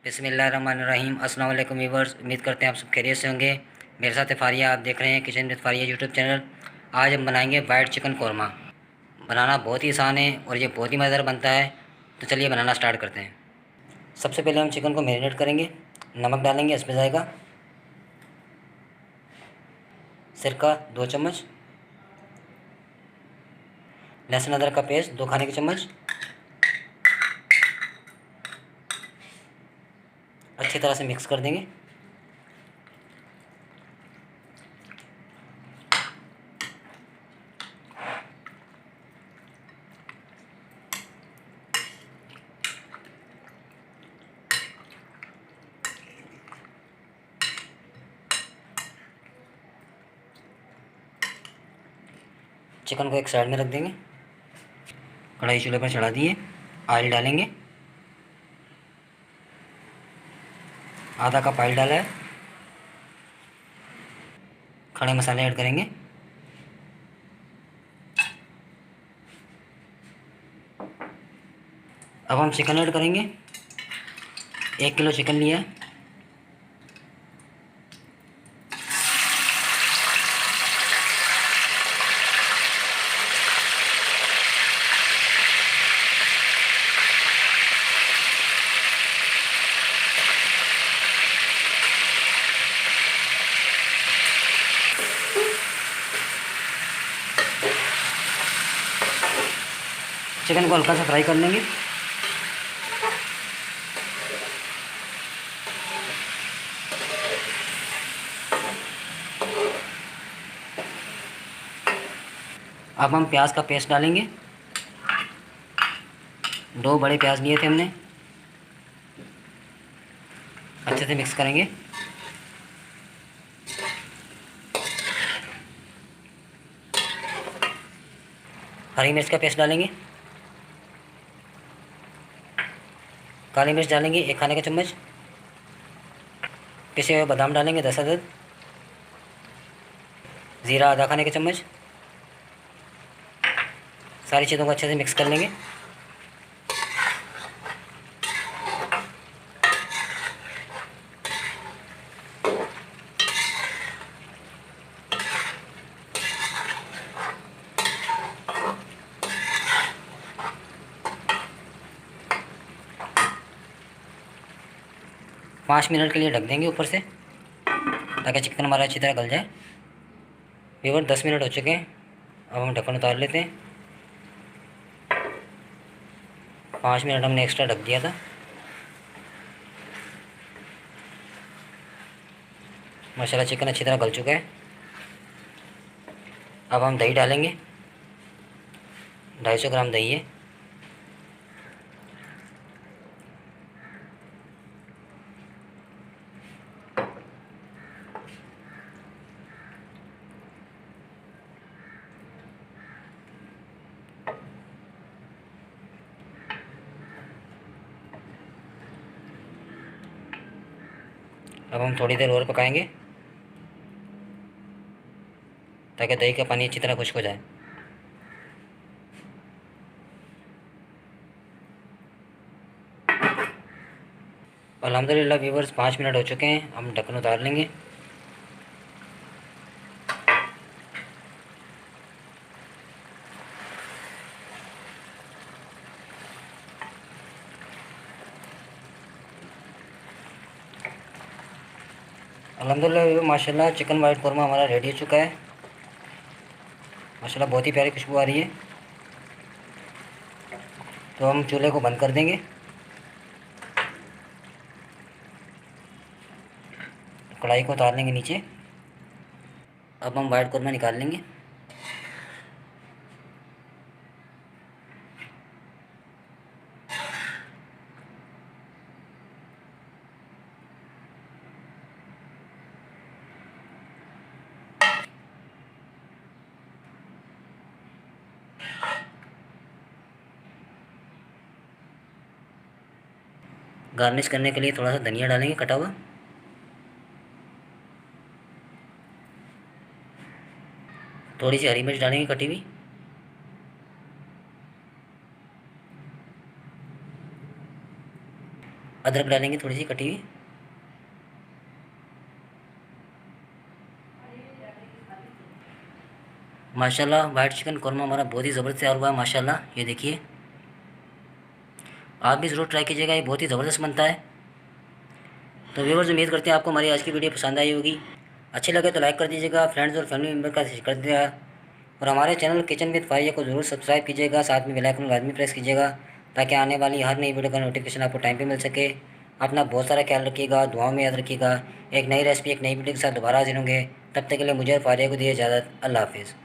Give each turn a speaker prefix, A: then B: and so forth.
A: बिस्मिल्लाहिर्रहमानिर्रहीम। अस्सलाम वालेकुम व्यूअर्स, उम्मीद करते हैं आप सब खैरियत से होंगे। मेरे साथ है फारिया, आप देख रहे हैं kitchen with Faria YouTube channel. आज हम बनाएंगे वाइट चिकन कौरमा। बनाना बहुत ही आसान है और ये बहुत ही मज़ेदार बनता है। तो चलिए बनाना स्टार्ट करते हैं। सबसे पहले हम चिकन को मैरिनेट करेंगे। नमक डालेंगे, इसमें जाएगा सिरका 2 चम्मच, लहसुन अदरक का पेस्ट 2 खाने के चम्मच। अच्छी तरह से मिक्स कर देंगे। चिकन को एक साइड में रख देंगे। कढ़ाई चूल्हे पर चढ़ा दिए। ऑयल डालेंगे, आधा कप ऑयल डाला है। खड़े मसाले ऐड करेंगे। अब हम चिकन ऐड करेंगे। 1 किलो चिकन लिया है। चिकन को हल्का सा फ्राई कर लेंगे। अब हम प्याज का पेस्ट डालेंगे। 2 बड़े प्याज लिए थे हमने। अच्छे से मिक्स करेंगे। हरी मिर्च का पेस्ट डालेंगे। काली मिर्च डालेंगे 1 खाने का चम्मच। पिसे हुए बादाम डालेंगे 10 अदद। ज़ीरा आधा खाने का चम्मच। सारी चीज़ों को अच्छे से मिक्स कर लेंगे। पाँच मिनट के लिए ढक देंगे ऊपर से, ताकि चिकन हमारा अच्छी तरह गल जाए। व्यूअर 10 मिनट हो चुके हैं। अब हम ढक्कन उतार लेते हैं। 5 मिनट हमने एक्स्ट्रा ढक दिया था। माशाल्लाह चिकन अच्छी तरह गल चुका है। अब हम दही डालेंगे। 250 ग्राम दही है। अब हम थोड़ी देर और पकाएंगे, ताकि दही का पानी अच्छी तरह खुश्क हो जाए। अल्हम्दुलिल्लाह व्यूअर्स 5 मिनट हो चुके हैं। हम ढक्कन उतार लेंगे। अल्हम्दुलिल्लाह माशाल्लाह चिकन वाइट कौरमा हमारा रेडी हो चुका है। माशाल्लाह बहुत ही प्यारी खुशबू आ रही है। तो हम चूल्हे को बंद कर देंगे। कढ़ाई को उतार लेंगे नीचे। अब हम वाइट कौरमा निकाल लेंगे। गार्निश करने के लिए थोड़ा सा धनिया डालेंगे कटा हुआ। थोड़ी सी हरी मिर्च डालेंगे कटी हुई। अदरक डालेंगे थोड़ी सी कटी हुई। माशाल्लाह वाइट चिकन कौरमा हमारा बहुत ही ज़बरदस्त तैयार हुआ है माशाल्लाह। ये देखिए, आप भी ज़रूर ट्राई कीजिएगा, ये बहुत ही ज़बरदस्त बनता है। तो व्यूअर्स, उम्मीद करते हैं आपको हमारी आज की वीडियो पसंद आई होगी। अच्छी लगे तो लाइक कर दीजिएगा, फ्रेंड्स और फैमिली मेम्बर का शेयर कर दीजिएगा, और हमारे चैनल किचन विद फारिया को ज़रूर सब्सक्राइब कीजिएगा, साथ में बेल आइकन लाजमी प्रेस कीजिएगा, ताकि आने वाली हर नई वीडियो का नोटिफिकेशन आपको टाइम पे मिल सके। अपना बहुत सारा ख्याल रखिएगा, दुआओं में याद रखिएगा। एक नई रेसिपी, एक नई वीडियो के साथ दोबारा हाजिर होंगे। तब तक के लिए मुझे और फारिया को दिए इजाज़त। अल्लाह हाफिज़।